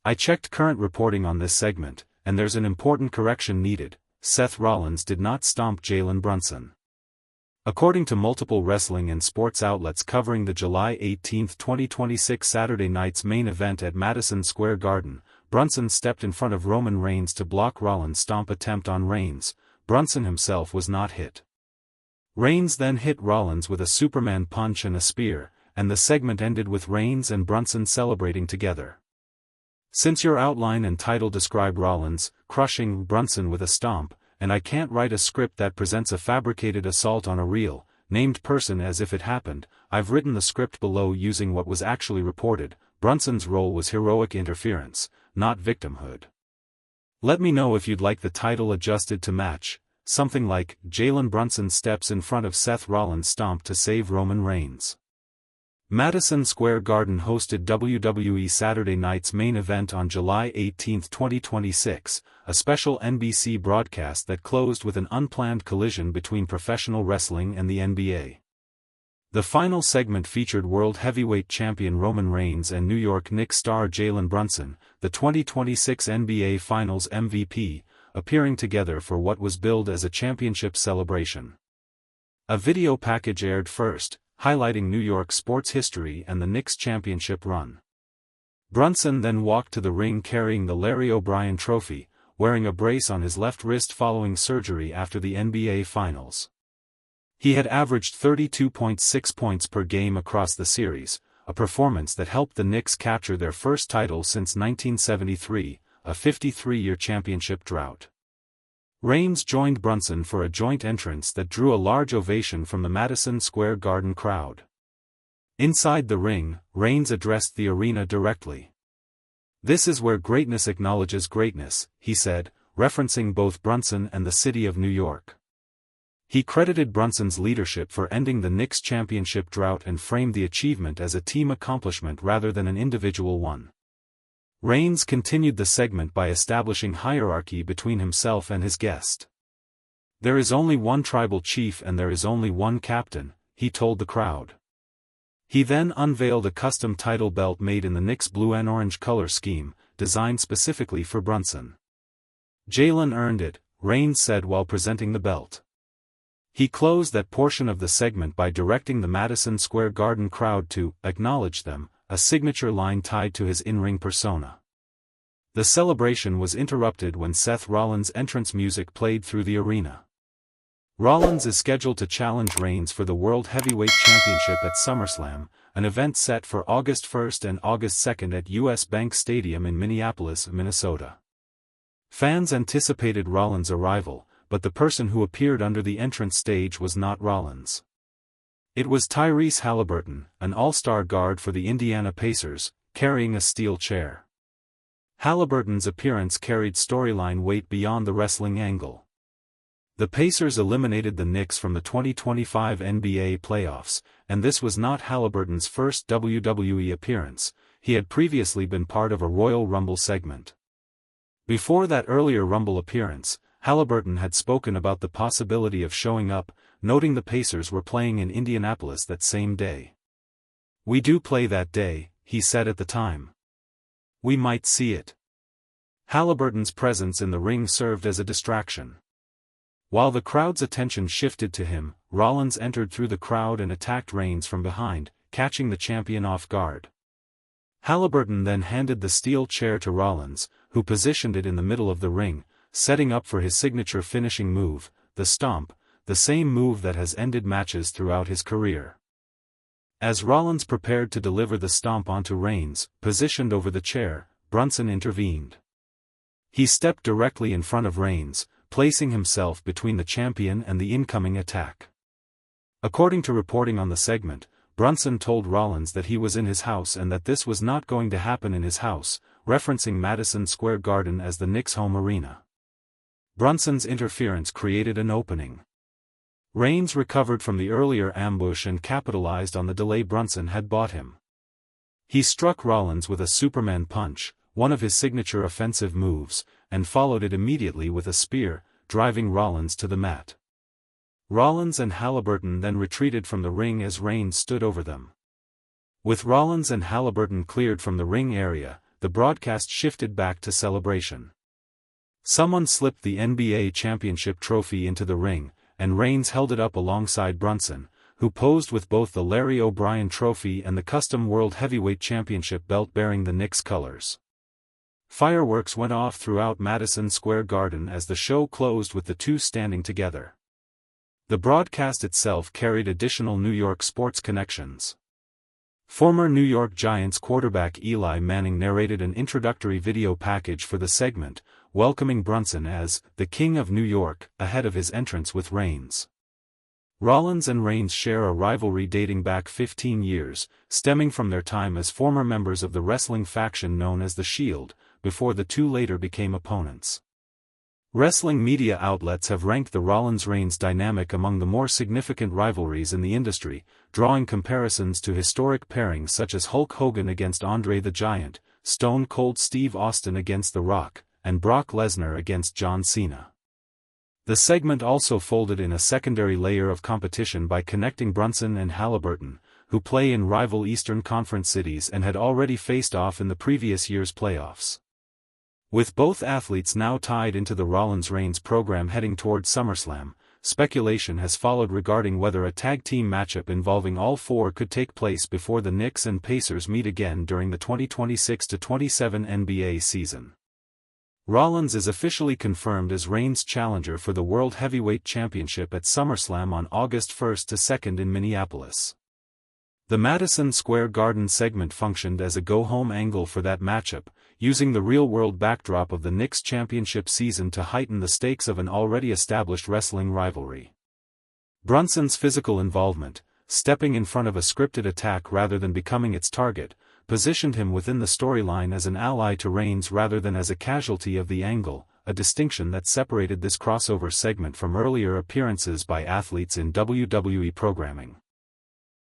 I checked current reporting on this segment, and there's an important correction needed. Seth Rollins did not stomp Jalen Brunson. According to multiple wrestling and sports outlets covering the July 18, 2026 Saturday night's main event at Madison Square Garden, Brunson stepped in front of Roman Reigns to block Rollins' stomp attempt on Reigns. Brunson himself was not hit. Reigns then hit Rollins with a Superman punch and a spear, and the segment ended with Reigns and Brunson celebrating together. Since your outline and title describe Rollins crushing Brunson with a stomp, and I can't write a script that presents a fabricated assault on a real, named person as if it happened, I've written the script below using what was actually reported. Brunson's role was heroic interference, not victimhood. Let me know if you'd like the title adjusted to match, something like, Jalen Brunson steps in front of Seth Rollins' stomp to save Roman Reigns. Madison Square Garden hosted WWE Saturday Night's main event on July 18, 2026, a special NBC broadcast that closed with an unplanned collision between professional wrestling and the NBA. The final segment featured World Heavyweight Champion Roman Reigns and New York Knicks star Jalen Brunson, the 2026 NBA Finals MVP, appearing together for what was billed as a championship celebration. A video package aired first, highlighting New York sports history and the Knicks' championship run. Brunson then walked to the ring carrying the Larry O'Brien Trophy, wearing a brace on his left wrist following surgery after the NBA Finals. He had averaged 32.6 points per game across the series, a performance that helped the Knicks capture their first title since 1973, a 53-year championship drought. Reigns joined Brunson for a joint entrance that drew a large ovation from the Madison Square Garden crowd. Inside the ring, Reigns addressed the arena directly. "This is where greatness acknowledges greatness," he said, referencing both Brunson and the city of New York. He credited Brunson's leadership for ending the Knicks' championship drought and framed the achievement as a team accomplishment rather than an individual one. Reigns continued the segment by establishing hierarchy between himself and his guest. "There is only one tribal chief and there is only one captain," he told the crowd. He then unveiled a custom title belt made in the Knicks' blue and orange color scheme, designed specifically for Brunson. "Jalen earned it," Reigns said while presenting the belt. He closed that portion of the segment by directing the Madison Square Garden crowd to acknowledge them, a signature line tied to his in-ring persona. The celebration was interrupted when Seth Rollins' entrance music played through the arena. Rollins is scheduled to challenge Reigns for the World Heavyweight Championship at SummerSlam, an event set for August 1 and August 2 at US Bank Stadium in Minneapolis, Minnesota. Fans anticipated Rollins' arrival, but the person who appeared under the entrance stage was not Rollins. It was Tyrese Halliburton, an all-star guard for the Indiana Pacers, carrying a steel chair. Halliburton's appearance carried storyline weight beyond the wrestling angle. The Pacers eliminated the Knicks from the 2025 NBA playoffs, and this was not Halliburton's first WWE appearance. He had previously been part of a Royal Rumble segment. Before that earlier Rumble appearance, Halliburton had spoken about the possibility of showing up, noting the Pacers were playing in Indianapolis that same day. "We do play that day," he said at the time. "We might see it." Halliburton's presence in the ring served as a distraction. While the crowd's attention shifted to him, Rollins entered through the crowd and attacked Reigns from behind, catching the champion off guard. Halliburton then handed the steel chair to Rollins, who positioned it in the middle of the ring, setting up for his signature finishing move, the Stomp, the same move that has ended matches throughout his career. As Rollins prepared to deliver the Stomp onto Reigns, positioned over the chair, Brunson intervened. He stepped directly in front of Reigns, placing himself between the champion and the incoming attack. According to reporting on the segment, Brunson told Rollins that he was in his house and that this was not going to happen in his house, referencing Madison Square Garden as the Knicks' home arena. Brunson's interference created an opening. Reigns recovered from the earlier ambush and capitalized on the delay Brunson had bought him. He struck Rollins with a Superman punch, one of his signature offensive moves, and followed it immediately with a spear, driving Rollins to the mat. Rollins and Halliburton then retreated from the ring as Reigns stood over them. With Rollins and Halliburton cleared from the ring area, the broadcast shifted back to celebration. Someone slipped the NBA championship trophy into the ring, and Reigns held it up alongside Brunson, who posed with both the Larry O'Brien trophy and the custom World Heavyweight Championship belt bearing the Knicks colors. Fireworks went off throughout Madison Square Garden as the show closed with the two standing together. The broadcast itself carried additional New York sports connections. Former New York Giants quarterback Eli Manning narrated an introductory video package for the segment, welcoming Brunson as the King of New York ahead of his entrance with Reigns. Rollins and Reigns share a rivalry dating back 15 years, stemming from their time as former members of the wrestling faction known as The Shield, before the two later became opponents. Wrestling media outlets have ranked the Rollins-Reigns dynamic among the more significant rivalries in the industry, drawing comparisons to historic pairings such as Hulk Hogan against Andre the Giant, Stone Cold Steve Austin against The Rock, and Brock Lesnar against John Cena. The segment also folded in a secondary layer of competition by connecting Brunson and Halliburton, who play in rival Eastern Conference cities and had already faced off in the previous year's playoffs. With both athletes now tied into the Rollins-Reigns program heading toward SummerSlam, speculation has followed regarding whether a tag team matchup involving all four could take place before the Knicks and Pacers meet again during the 2026-27 NBA season. Rollins is officially confirmed as Reigns' challenger for the World Heavyweight Championship at SummerSlam on August 1st to 2nd in Minneapolis. The Madison Square Garden segment functioned as a go-home angle for that matchup, using the real-world backdrop of the Knicks' championship season to heighten the stakes of an already established wrestling rivalry. Brunson's physical involvement, stepping in front of a scripted attack rather than becoming its target, positioned him within the storyline as an ally to Reigns rather than as a casualty of the angle, a distinction that separated this crossover segment from earlier appearances by athletes in WWE programming.